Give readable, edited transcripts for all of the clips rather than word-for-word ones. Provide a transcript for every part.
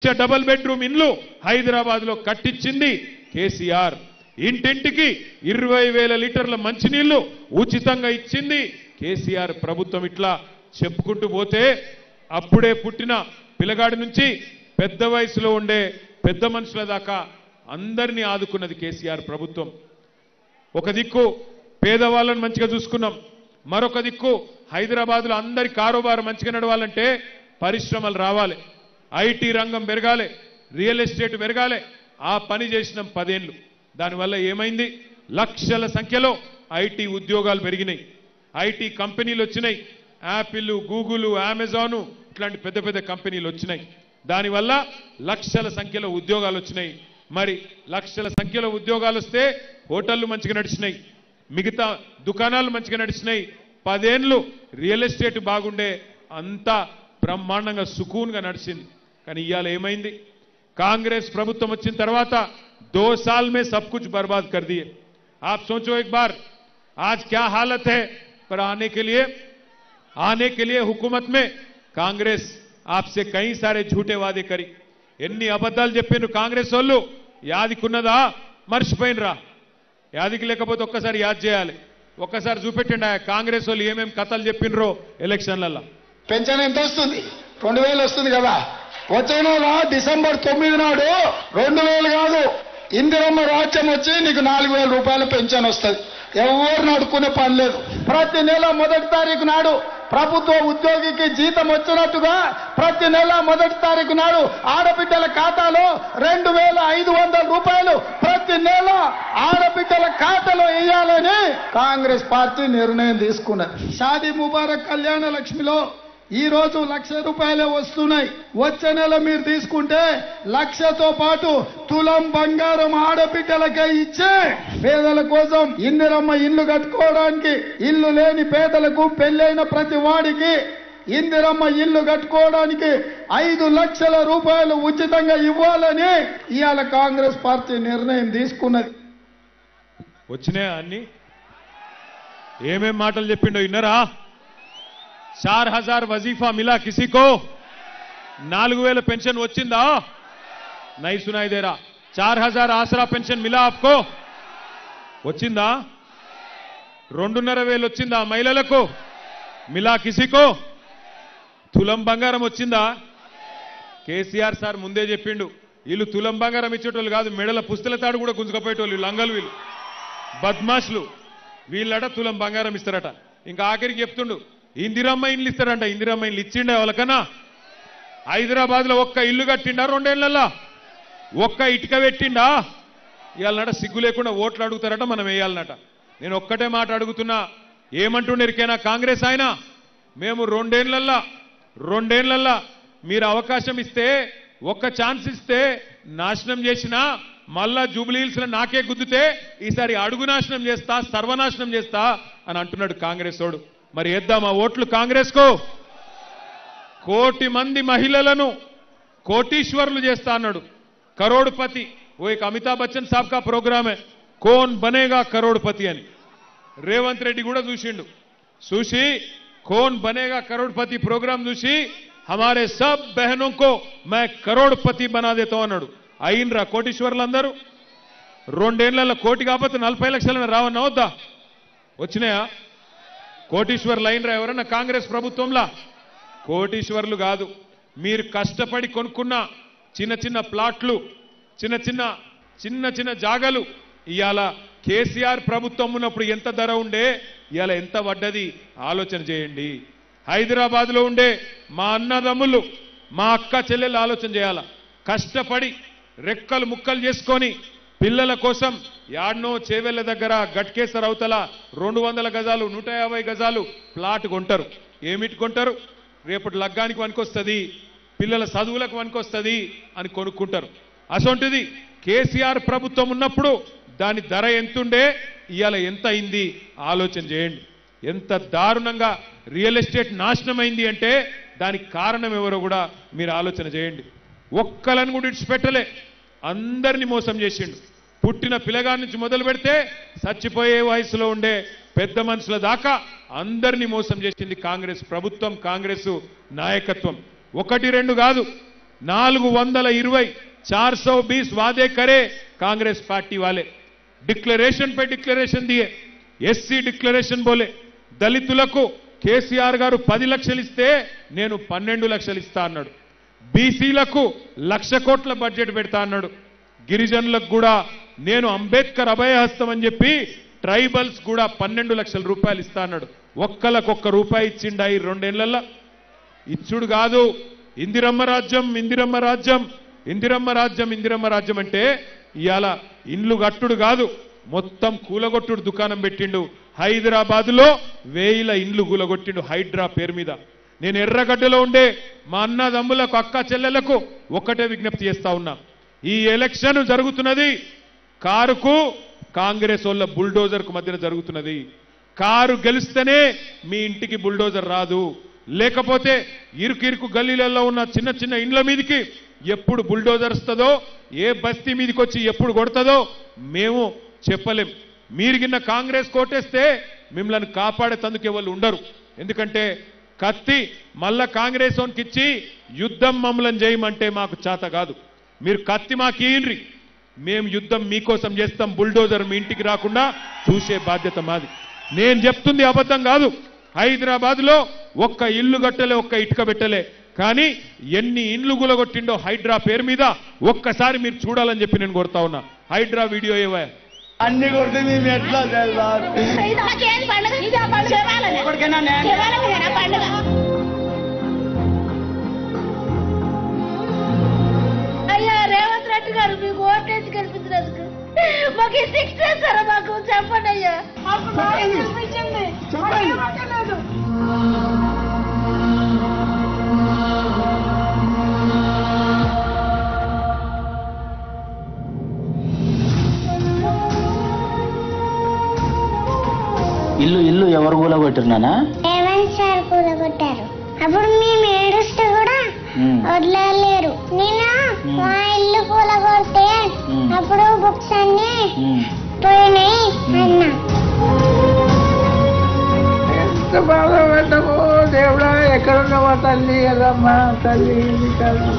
Double bedroom ఇండ్లు హైదరాబాద్ లో కట్టించింది కేసీఆర్. ఇంటింటికి 20,000 లీటర్ల మంచినీళ్లు ఉచితంగా ఇచ్చింది కేసీఆర్ ప్రభుత్వం. ఇట్లా చెప్పుకుంటూ పోతే అప్పుడే పుట్టిన పిల్లగాడి నుంచి పెద్ద వయసులో ఉండే పెద్ద మనుషుల దాకా అందరినీ ఆదుకున్నది కేసీఆర్ ప్రభుత్వం. ఒక దిక్కు పేదవాళ్ళని మంచిగా చూసుకున్నాం, మరొక దిక్కు హైదరాబాద్లో అందరి కారోబారు మంచిగా నడవాలంటే పరిశ్రమలు రావాలి, ఐటీ రంగం పెరగాలి, రియల్ ఎస్టేట్ పెరగాలి. ఆ పని చేసినాం 10 ఏళ్ళు. దానివల్ల ఏమైంది? లక్షల సంఖ్యలో ఐటీ ఉద్యోగాలు పెరిగినాయి, ఐటీ కంపెనీలు వచ్చినాయి. యాపిల్, గూగుల్, అమెజాన్ ఇట్లాంటి పెద్ద పెద్ద కంపెనీలు వచ్చినాయి. దానివల్ల లక్షల సంఖ్యలో ఉద్యోగాలు వచ్చినాయి. మరి లక్షల సంఖ్యలో ఉద్యోగాలు వస్తే హోటళ్లు మంచిగా నడిచినాయి, మిగతా దుకాణాలు మంచిగా నడిచినాయి. 10 ఏళ్ళు రియల్ ఎస్టేట్ బాగుండే అంతా బ్రహ్మాండంగా సుకూన్గా నడిచింది. కానీ ఇవాళ ఏమైంది? कांग्रेस प्रभुत्व వచ్చిన తర్వాత 2 साल में सब कुछ बर्बाद कर दिए. आप सोचो एक बार आज क्या हालत है. पर आने के लिए हुकूमत में कांग्रेस आपसे कई सारे झूठे वादे करी. ఎన్ని అబద్ధాలు చెప్పిన కాంగ్రెస్ వాళ్ళు యాదికున్నదా? మర్చిపోయినరా? యాదికి లేకపోతే ఒక్కసారి యాద్ చేయాలి. ఒక్కసారి చూపెట్టండి కాంగ్రెస్ వాళ్ళు ఏమేం కథలు చెప్పినరో ఎలక్షన్లలో. పెన్షన్ ఎంత వస్తుంది? 2000 వస్తుంది కదా. వచ్చే నెల డిసెంబర్ 9 నాడు 2000 కాదు, ఇందిరమ్మ రాజ్యం వచ్చి నీకు 4000 రూపాయల పెన్షన్ వస్తుంది. ఎవరు అడుక్కునే పని లేదు. ప్రతి నెల 1వ తారీఖు నాడు ప్రభుత్వ ఉద్యోగికి జీతం వచ్చినట్టుగా ప్రతి నెల 1వ తారీఖు నాడు ఆడబిడ్డల ఖాతాలో 2500 రూపాయలు ప్రతి నెల ఆడబిడ్డల ఖాతాలో వేయాలని కాంగ్రెస్ పార్టీ నిర్ణయం తీసుకున్నది. షాదీ ముబారక్ కళ్యాణ లక్ష్మిలో ఈ రోజు 1,00,000 రూపాయలే వస్తున్నాయి. వచ్చే నెల మీరు తీసుకుంటే 1,00,000తో పాటు తులం బంగారం ఆడబిడ్డలకే ఇచ్చే పేదల కోసం ఇందిరమ్మ ఇల్లు కట్టుకోవడానికి, ఇల్లు లేని పేదలకు, పెళ్ళైన ప్రతి వాడికి ఇందిరమ్మ ఇల్లు కట్టుకోవడానికి 5 లక్షల రూపాయలు ఉచితంగా ఇవ్వాలని ఇవాళ కాంగ్రెస్ పార్టీ నిర్ణయం తీసుకున్నది. వచ్చినాయా అన్ని? ఏమేం మాటలు చెప్పిండో విన్నారా? 4000 वजीफा मिला किसी को? 4000 पेंशन వచ్చిందా? नहीं सुनाई दे रहा. 4000 आसरा पेंशन मिला आपको? వచ్చిందా? 2,500 వచ్చిందా మహిళలకు? మిలా కిసికో? తులం బంగారం వచ్చిందా? కేసీఆర్ సార్ ముందే చెప్పిండు, వీళ్ళు తులం బంగారం ఇచ్చేటోళ్ళు కాదు, మెడల పుస్తల తాడు కూడా గుంజుకపోయేటోళ్ళు లంగలు. వీళ్ళు బద్మాష్లు. వీళ్ళట తులం బంగారం ఇస్తారట. ఇంకా ఆఖరికి చెప్తుండు ఇందిరమ్మ ఇల్లు ఇస్తారంట. ఇందిరమ్మ ఇల్లు ఇచ్చిండే వాళ్ళకన్నా? హైదరాబాద్ లో ఒక్క ఇల్లు కట్టిండా 2 ఏళ్లలో? ఒక్క ఇటుక పెట్టిండా? ఇవాళనట సిగ్గు లేకుండా ఓట్లు అడుగుతారట, మనం వేయాలన్నట. నేను ఒక్కటే మాట అడుగుతున్నా, ఏమంటుండేరికైనా కాంగ్రెస్ ఆయన, మేము 2 ఏళ్లలో మీరు అవకాశం ఇస్తే, ఒక్క ఛాన్స్ ఇస్తే నాశనం చేసినా మళ్ళా జూబ్లీహిల్స్ నాకే గుద్దుతే ఈసారి అడుగు నాశనం చేస్తా, సర్వనాశనం చేస్తా అని అంటున్నాడు కాంగ్రెస్ వాడు. మరి వేద్దామా ఓట్లు కాంగ్రెస్ కు? 1 కోటి మంది మహిళలను కోటీశ్వరులు చేస్తా అన్నాడు. కరోడ్పతి. ఓ एक अमिताभ बच्चन साहब का प्रोग्राम है, कौन बनेगा करोड़पति అని. రేవంత్ రెడ్డి కూడా చూసిండు. చూసి कौन बनेगा करोड़पति प्रोग्राम చూసి हमारे सब बहनों को मैं करोड़पति बना देता हूं అన్నాడు. అయినరా కోటీశ్వరులు అందరూ? 2 ఏళ్లలో కోటి కాకపోతే 40 లక్షలను రావన్నా వద్దా? వచ్చినాయా? కోటీశ్వర్లు అయినరా ఎవరన్నా కాంగ్రెస్ ప్రభుత్వంలో? కోటీశ్వర్లు కాదు. మీరు కష్టపడి కొనుక్కున్న చిన్న చిన్న ప్లాట్లు, చిన్న చిన్న జాగలు ఇవాళ కేసీఆర్ ప్రభుత్వం ఉన్నప్పుడు ఎంత ధర ఉండే, ఇవాళ ఎంత పడ్డది ఆలోచన చేయండి. హైదరాబాద్ లో ఉండే మా అన్నదమ్ములు, మా అక్క చెల్లెలు ఆలోచన చేయాల. కష్టపడి రెక్కలు ముక్కలు చేసుకొని పిల్లల కోసం యాడ్నో చేవెళ్ల దగ్గర గట్కేసర్ అవతల 200 గజాలు 150 గజాలు ప్లాట్ కొంటారు. ఏమిటి కొంటారు? రేపటి లగ్గానికి వనికొస్తుంది, పిల్లల చదువులకు వనికొస్తుంది అని కొనుక్కుంటారు. అసొంటిది కేసీఆర్ ప్రభుత్వం ఉన్నప్పుడు దాని ధర ఎంతుండే, ఇవాళ ఎంత అయింది ఆలోచన చేయండి. ఎంత దారుణంగా రియల్ ఎస్టేట్ నాశనమైంది అంటే దానికి కారణం ఎవరో కూడా మీరు ఆలోచన చేయండి. ఒక్కలను కూడా ఇడిచిపెట్టలే, అందరినీ మోసం చేసిండు. పుట్టిన పిల్లగాడి నుంచి మొదలు పెడితే చచ్చిపోయే వయసులో ఉండే పెద్ద మనుషుల దాకా అందరినీ మోసం చేసింది కాంగ్రెస్ ప్రభుత్వం, కాంగ్రెస్ నాయకత్వం. 1, 2 కాదు, 420 420 वादे करे कांग्रेस पार्टी वाले, डिक्लेरेशन पे डिक्लेरेशन दिए, एससी डिक्लेरेशन बोले, దళితులకు కేసీఆర్ గారు 10 లక్షలు ఇస్తే నేను 12 లక్షలు ఇస్తా అన్నాడు, బీసీలకు 1,00,000 కోట్ల బడ్జెట్ పెడతా అన్నాడు, గిరిజనులకు కూడా నేను అంబేద్కర్ అభయహస్తం అని చెప్పి ట్రైబల్స్ కూడా 12 లక్షల రూపాయలు ఇస్తా అన్నాడు. ఒక్కలకొక్క రూపాయి ఇచ్చిండా ఈ 2 ఏళ్లలో? ఇచ్చుడు కాదు, ఇందిరమ్మ రాజ్యం ఇందిరమ్మ రాజ్యం ఇందిరమ్మ రాజ్యం ఇందిరమ్మ రాజ్యం అంటే ఇవాళ ఇండ్లు కట్టుడు కాదు, మొత్తం కూలగొట్టుడు దుకాణం పెట్టిండు. హైదరాబాద్లో 1000 ఇండ్లు కూలగొట్టిండు హైడ్రా పేరు మీద. నేను ఎర్రగడ్డలో ఉండే మా అన్నదమ్ములకు అక్క చెల్లెలకు ఒక్కటే విజ్ఞప్తి చేస్తా ఉన్నా, ఈ ఎలక్షన్ జరుగుతున్నది కారుకు కాంగ్రెస్ వాళ్ళ బుల్డోజర్కు మధ్యన జరుగుతున్నది. కారు గెలిస్తేనే మీ ఇంటికి బుల్డోజర్ రాదు, లేకపోతే ఇరుకు గల్లీలలో ఉన్న చిన్న చిన్న ఇండ్ల మీదకి ఎప్పుడు బుల్డోజర్ వస్తుందో, ఏ బస్తీ మీదకి వచ్చి ఎప్పుడు కొడుతుందో మేము చెప్పలేం. మీరు గిన్న కాంగ్రెస్ కోటేస్తే మిమ్మల్ని కాపాడేందుకు ఎవరు ఉండరు. ఎందుకంటే కత్తి మళ్ళా కాంగ్రెస్ వానికి ఇచ్చి యుద్ధం మమ్మల్ని చేయమంటే మాకు చేత కాదు. మీరు కత్తి మాకు ఇయ్యండి, మేము యుద్ధం మీకోసం చేస్తాం, బుల్డోజర్ మీ ఇంటికి రాకుండా చూసే బాధ్యత మాది. నేను చెప్తుంది అబద్ధం కాదు. హైదరాబాద్లో ఒక్క ఇల్లు కట్టలే, ఒక్క ఇటుక పెట్టలే, కానీ ఎన్ని ఇండ్లు గులగొట్టిండో హైడ్రా పేరు మీద ఒక్కసారి మీరు చూడాలని చెప్పి నేను కోరుతా ఉన్నా. హైడ్రా వీడియో ఏవా అన్ని కొడితే మేము ఎట్లా అయ్యా రేవంత్ రెడ్డి గారు మీకు ఓటేసి గెలిపించినందుకు మాకు ఈ శిక్ష చేస్తారా? మాకు చెప్పండి అయ్యా, మాకు న్యాయం కల్పించండి. ఇల్లు ఎవరు కూలగొట్టినానా? రేవంత్ సార్ కూలగొట్టారు. అప్పుడు మేము ఏడుస్తూ కూడా వదలలేరు. నేను మా ఇల్లు కూలగొడితే అప్పుడు బుక్స్ అన్ని పోయినాయి అన్నా. ఎంత బాధ పెట్టకు దేవుడా, ఎక్కడున్నావా తల్లి, ఎదమ్మా తల్లి కదా.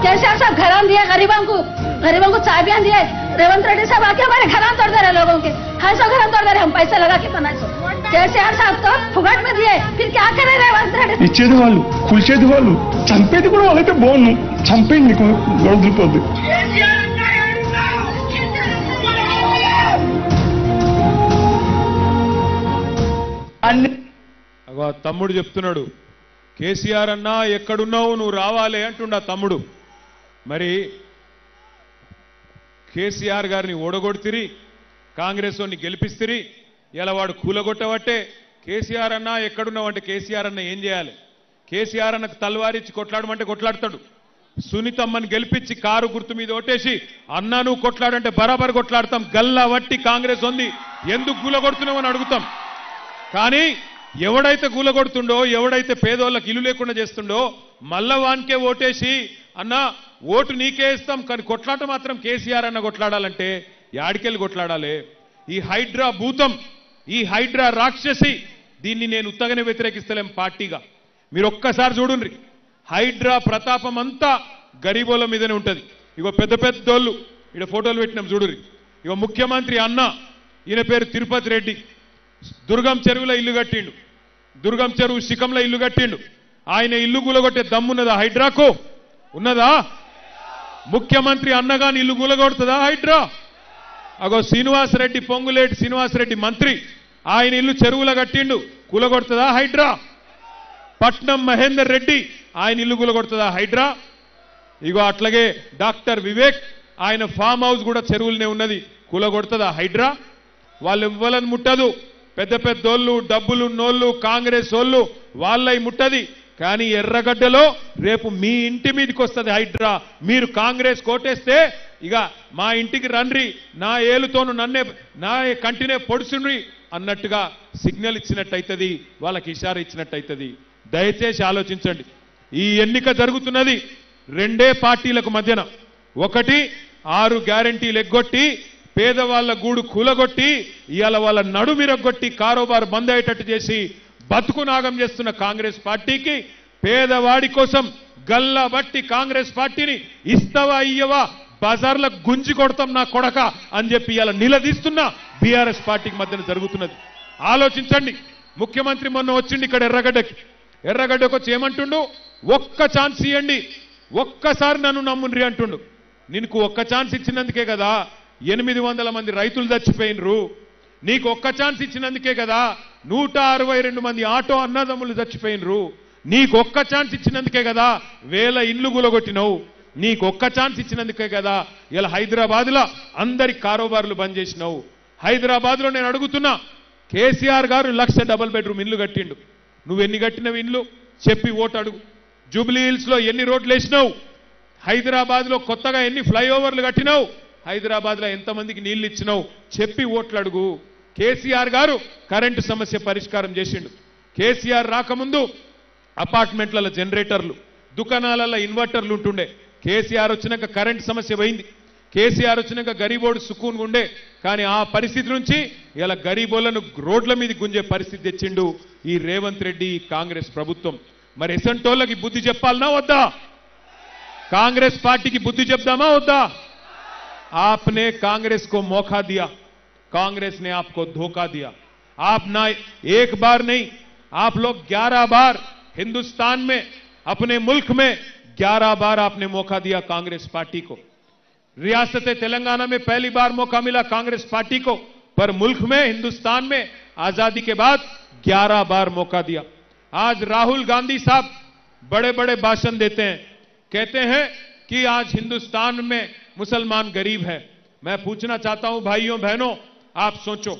केसीआर साहब घरान दिए गरीबों को चाबियां दिए। रेवंत रेड्डी साहब आके हमारे घरान तोड़ दे रहे लोगों के, 250 घरान तोड़ दे रहे, हम पैसे लगा के 500। केसीआर साहब तो फुगट में दिए, फिर क्या करे रेवंत रेड्डी? ఇచ్చేది వాళ్ళు, కూల్చేది వాళ్ళు, చంపేది కూడా వాళ్ళైతే బాగున్నాం. చంపేయండి, నీకు గొడవపోద్ది. అగో తమ్ముడు చెప్తున్నాడు, కేసీఆర్ అన్నా ఎక్కడున్నావు నువ్వు రావాలి అంటుండ తమ్ముడు. మరి కేసీఆర్ గారిని ఓడగొడితిరి, కాంగ్రెస్ వాడిని గెలిపిస్తిరి, ఇలా వాడు కూలగొట్టబట్టే కేసీఆర్ అన్నా ఎక్కడున్నావు అంటే కేసీఆర్ అన్న ఏం చేయాలి? కేసీఆర్ అన్నకు తల్వారిచ్చి కొట్లాడమంటే కొట్లాడతాడు. సునీతమ్మని గెలిపించి కారు గుర్తు మీద ఓటేసి అన్నా నువ్వు కొట్లాడంటే బరాబర్ కొట్లాడతాం, గల్లా వట్టి కాంగ్రెస్ ఉంది, ఎందుకు కూలగొడుతున్నావు అని అడుగుతాం. కానీ ఎవడైతే కూలగొడుతుండో, ఎవడైతే పేదోళ్ళకి ఇల్లు లేకుండా చేస్తుండో మళ్ళా వానికే ఓటేసి అన్నా ఓటు నీకే ఇస్తాం, కానీ కొట్లాట మాత్రం కేసీఆర్ అన్న కొట్లాడాలంటే యాడికెళ్ళి కొట్లాడాలి? ఈ హైడ్రా భూతం, ఈ హైడ్రా రాక్షసి, దీన్ని నేను ఉత్తగానే వ్యతిరేకిస్తలేం పార్టీగా. మీరు ఒక్కసారి చూడండి, హైడ్రా ప్రతాపం అంతా గరీబోళ్ళ మీదనే ఉంటుంది. ఇగో పెద్ద పెద్దోళ్ళు ఇక్కడ ఫోటోలు పెట్టినాం చూడుర్రి. ఇగో ముఖ్యమంత్రి అన్న, ఈయన పేరు తిరుపతి రెడ్డి, దుర్గం చెరువులో ఇల్లు కట్టిండు, దుర్గం చెరువు శిఖంలో ఇల్లు కట్టిండు. ఆయన ఇల్లు కూలగొట్టే దమ్మున్నదా హైడ్రాకు? ఉన్నదా? ముఖ్యమంత్రి అన్నగాని ఇల్లు కూలగొడుతుందా హైడ్రా? అగో శ్రీనివాసరెడ్డి, పొంగులేటి శ్రీనివాసరెడ్డి మంత్రి, ఆయన ఇల్లు చెరువులో కట్టిండు, కూలగొడుతుందా హైడ్రా? పట్నం మహేందర్ రెడ్డి, ఆయన ఇల్లు కూలగొడుతుందా హైడ్రా? ఇగో అట్లాగే డాక్టర్ వివేక్, ఆయన ఫామ్ హౌస్ కూడా చెరువులనే ఉన్నది, కూలగొడుతుందా హైడ్రా? వాళ్ళు ఇవ్వాలని ముట్టదు, పెద్ద పెద్దోళ్ళు డబ్బులు నోళ్ళు కాంగ్రెస్ వాళ్ళు వాళ్ళై ముట్టది. కానీ ఎర్రగడ్డలో రేపు మీ ఇంటి మీదకి వస్తుంది హైడ్రా. మీరు కాంగ్రెస్ కోటేస్తే ఇక మా ఇంటికి రండ్రి, నా ఏలుతోను నన్నే నా కంటినే పొడుచుండ్రి అన్నట్టుగా సిగ్నల్ ఇచ్చినట్టయితుంది, వాళ్ళకి ఇషారా ఇచ్చినట్టయితుంది. దయచేసి ఆలోచించండి. ఈ ఎన్నిక జరుగుతున్నది రెండే పార్టీలకు మధ్యన. ఒకటి 6 గ్యారెంటీలు ఎగ్గొట్టి పేదవాళ్ల గూడు కూలగొట్టి ఇవాళ వాళ్ళ నడుమిరగొట్టి కారోబార్ బంద్ అయ్యేటట్టు చేసి బతుకు నాగం చేస్తున్న కాంగ్రెస్ పార్టీకి పేదవాడి కోసం గల్లబట్టి కాంగ్రెస్ పార్టీని ఇస్తావా ఇయ్యవా బజార్ల గుంజి కొడతాం నా కొడక అని చెప్పి ఇలా నిలదీస్తున్న బీఆర్ఎస్ పార్టీకి మధ్యన జరుగుతున్నది. ఆలోచించండి. ముఖ్యమంత్రి మొన్న వచ్చిండి ఇక్కడ ఎర్రగడ్డకు వచ్చి ఏమంటుండు, ఒక్క ఛాన్స్ ఇవ్వండి, ఒక్కసారి నన్ను నమ్ముండ్రి అంటుండు. నీకు ఒక్క ఛాన్స్ ఇచ్చినందుకే కదా 800 మంది రైతులు చచ్చిపోయినరు. నీకు ఒక్క ఛాన్స్ ఇచ్చినందుకే కదా 162 మంది ఆటో అన్నదమ్ములు చచ్చిపోయినరు. నీకు ఒక్క ఛాన్స్ ఇచ్చినందుకే కదా 1000 ఇళ్ళు గులగొట్టినవు. నీకు ఒక్క ఛాన్స్ ఇచ్చినందుకే కదా ఇలా హైదరాబాద్లో అందరి కారోబార్లు బంద్ చేసినావు. హైదరాబాద్లో నేను అడుగుతున్నా, కేసీఆర్ గారు 1,00,000 డబుల్ బెడ్రూమ్ ఇల్లు కట్టిండు. నువ్వెన్ని కట్టినవి ఇండ్లు చెప్పి ఓటు అడుగు. జూబ్లీ హిల్స్లో ఎన్ని రోడ్లు వేసినావు? హైదరాబాద్లో కొత్తగా ఎన్ని ఫ్లైఓవర్లు కట్టినావు? హైదరాబాద్లో ఎంతమందికి నీళ్లు ఇచ్చినావు చెప్పి ఓట్లు అడుగు. కేసీఆర్ గారు కరెంటు సమస్య పరిష్కారం చేసిండు. కేసీఆర్ రాకముందు అపార్ట్మెంట్లలో జనరేటర్లు, దుకాణాలలో ఇన్వర్టర్లు ఉంటుండే. కేసీఆర్ వచ్చినాక కరెంటు సమస్య పోయింది. కేసీఆర్ వచ్చినాక గరీబోడు సుకూన్ ఉండే. కానీ ఆ పరిస్థితి నుంచి ఇలా గరీబోళ్లను రోడ్ల మీద గుంజే పరిస్థితి తెచ్చిండు ఈ రేవంత్ రెడ్డి కాంగ్రెస్ ప్రభుత్వం. మరి ఎసంటోళ్ళకి బుద్ధి చెప్పాలనా వద్దా? కాంగ్రెస్ పార్టీకి బుద్ధి చెప్దామా వద్దా? आपने कांग्रेस को मौका दिया, कांग्रेस ने आपको धोखा दिया. आप ना एक बार नहीं, आप लोग 11 बार हिंदुस्तान में अपने मुल्क में 11 बार आपने मौका दिया कांग्रेस पार्टी को. रियासत तेलंगाना में पहली बार मौका मिला कांग्रेस पार्टी को, पर मुल्क में हिंदुस्तान में आजादी के बाद 11 बार मौका दिया. आज राहुल गांधी साहब बड़े बड़े भाषण देते हैं, कहते हैं कि आज हिंदुस्तान में मुसलमान गरीब है. मैं पूछना चाहता हूं भाइयों बहनों, आप सोचो,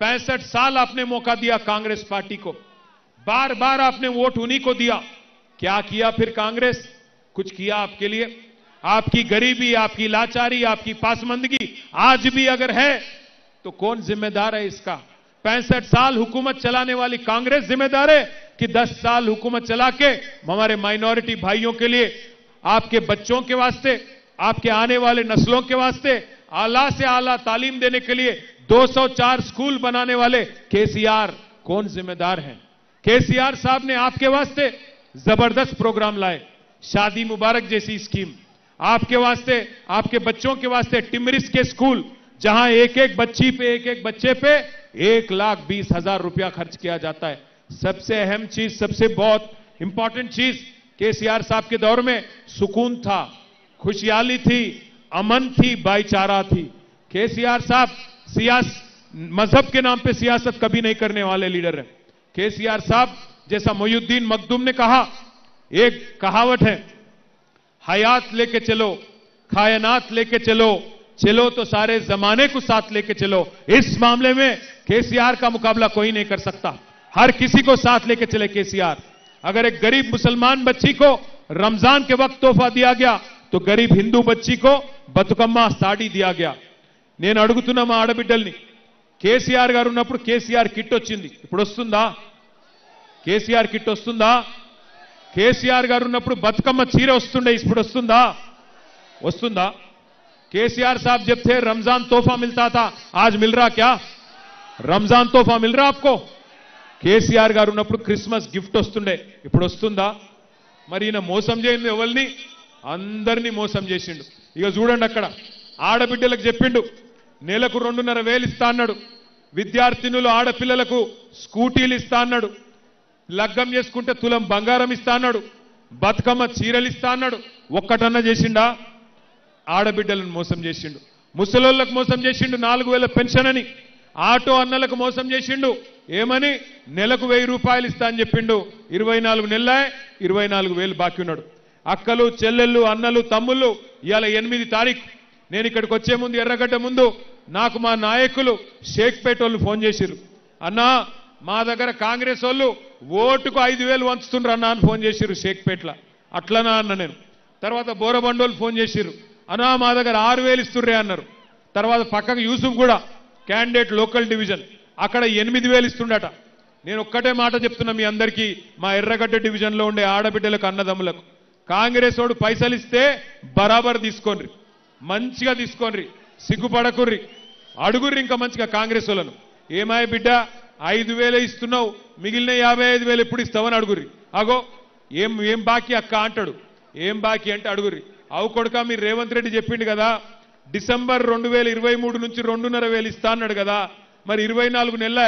65 साल आपने मौका दिया कांग्रेस पार्टी को, बार बार आपने वोट उन्हीं को दिया. क्या किया फिर कांग्रेस? कुछ किया आपके लिए? आपकी गरीबी, आपकी लाचारी, आपकी पासमंदगी आज भी अगर है तो कौन जिम्मेदार है इसका? 65 साल हुकूमत चलाने वाली कांग्रेस जिम्मेदार है कि 10 साल हुकूमत चला के हमारे माइनॉरिटी भाइयों के लिए, आपके बच्चों के वास्ते, आपके आने वाले नस्लों के वास्ते आला से आला तालीम देने के लिए 204 स्कूल बनाने वाले केसीआर कौन जिम्मेदार हैं? केसीआर साहब ने आपके वास्ते जबरदस्त प्रोग्राम लाए, शादी मुबारक जैसी स्कीम, आपके वास्ते, आपके बच्चों के वास्ते टिमरिस के स्कूल, जहां एक एक बच्चे पे 1,20,000 रुपया खर्च किया जाता है. सबसे अहम चीज, सबसे बहुत इंपॉर्टेंट चीज, केसीआर साहब के दौर में सुकून था, खुशहाली थी, अमन थी, भाईचारा थी. केसीआर साहब मजहब के नाम पे सियासत कभी नहीं करने वाले लीडर हैं. केसीआर साहब जैसा मोयुद्दीन मखदूम ने कहा, एक कहावत है, हयात लेके चलो, कायनात लेके चलो, चलो तो सारे जमाने को साथ लेके चलो. इस मामले में केसीआर का मुकाबला कोई नहीं कर सकता. हर किसी को साथ लेके चले केसीआर. अगर एक गरीब मुसलमान बच्ची को रमजान के वक्त तोहफा दिया गया तो गरीब हिंदू बच्ची को బతుకమ్మ సాడీ दिया गया. నేను అడుగుతున్నా మా ఆడబిడ్డల్ని, కేసీఆర్ గారు ఉన్నప్పుడు కేసీఆర్ కిట్ వచ్చింది, ఇప్పుడు వస్తుందా? కేసీఆర్ కిట్ వస్తుందా? కేసీఆర్ గారు ఉన్నప్పుడు బతుకమ్మ చీర వస్తుండే, ఇప్పుడు వస్తుందా? వస్తుందా? केसीआर साहब जब थे रमजान तोहफा मिलता था, आज मिल रहा क्या? रमजान तोहफा मिल रहा आपको? కేసీఆర్ గారు ఉన్నప్పుడు క్రిస్మస్ గిఫ్ట్ వస్తుండే, ఇప్పుడు వస్తుందా? మరి ఈయన మోసం చేయండి, ఎవరిని? అందరినీ మోసం చేసిండు. ఇక చూడండి, అక్కడ ఆడబిడ్డలకు చెప్పిండు నెలకు 2,500 ఇస్తా అన్నాడు, విద్యార్థినులు ఆడపిల్లలకు స్కూటీలు ఇస్తా అన్నాడు, లగ్గం చేసుకుంటే తులం బంగారం ఇస్తా అన్నాడు, బతుకమ్మ చీరలు ఇస్తా అన్నాడు. ఒక్కటన్నా చేసిండా? ఆడబిడ్డలను మోసం చేసిండు. ముసలోళ్ళకు మోసం చేసిండు, 4,000 పెన్షన్ అని. ఆటో అన్నలకు మోసం చేసిండు, ఏమని? నెలకు 1,000 రూపాయలు ఇస్తా అని చెప్పిండు. 24 నెలలే 24,000 బాకీ ఉన్నాడు. అక్కలు, చెల్లెళ్ళు, అన్నలు, తమ్ముళ్ళు, ఇవాళ 8 తారీఖు నేను ఇక్కడికి వచ్చే ముందు, ఎర్రగడ్డ ముందు నాకు మా నాయకులు షేక్పేట వాళ్ళు ఫోన్ చేసిర్రు. అన్నా, మా దగ్గర కాంగ్రెస్ వాళ్ళు ఓటుకు 5,000 వంచుతుండ్రు అన్నా అని ఫోన్ చేసిర్రు షేక్పేటలో. అట్లనా అన్న నేను. తర్వాత బోరబండోళ్ళు ఫోన్ చేసిర్రు, అన్నా మా దగ్గర 6,000 ఇస్తుర్రే అన్నారు. తర్వాత పక్కకు యూసుఫ్ కూడా క్యాండిడేట్ లోకల్ డివిజన్, అక్కడ 8,000 ఇస్తుండట. నేను ఒక్కటే మాట చెప్తున్నా మీ అందరికీ, మా ఎర్రగడ్డ డివిజన్లో ఉండే ఆడబిడ్డలకు అన్నదమ్ములకు, కాంగ్రెస్ వాడు పైసలు ఇస్తే బరాబర్ తీసుకోండి, మంచిగా తీసుకోండి, సిగ్గుపడకుర్రి, అడుగుర్రి ఇంకా మంచిగా కాంగ్రెస్ వాళ్ళను. ఏమాయ బిడ్డ 5,000 ఇస్తున్నావు, మిగిలిన 55,000 ఎప్పుడు ఇస్తావని అడుగుర్రి. అగో ఏం బాకీ అక్క అంటాడు. ఏం బాకీ అంటే అడుగుర్రి. అవు కొడుక మీరు రేవంత్ రెడ్డి చెప్పిండు కదా డిసెంబర్ 2023 నుంచి 2,500 ఇస్తా అన్నాడు కదా, మరి 24 నెలల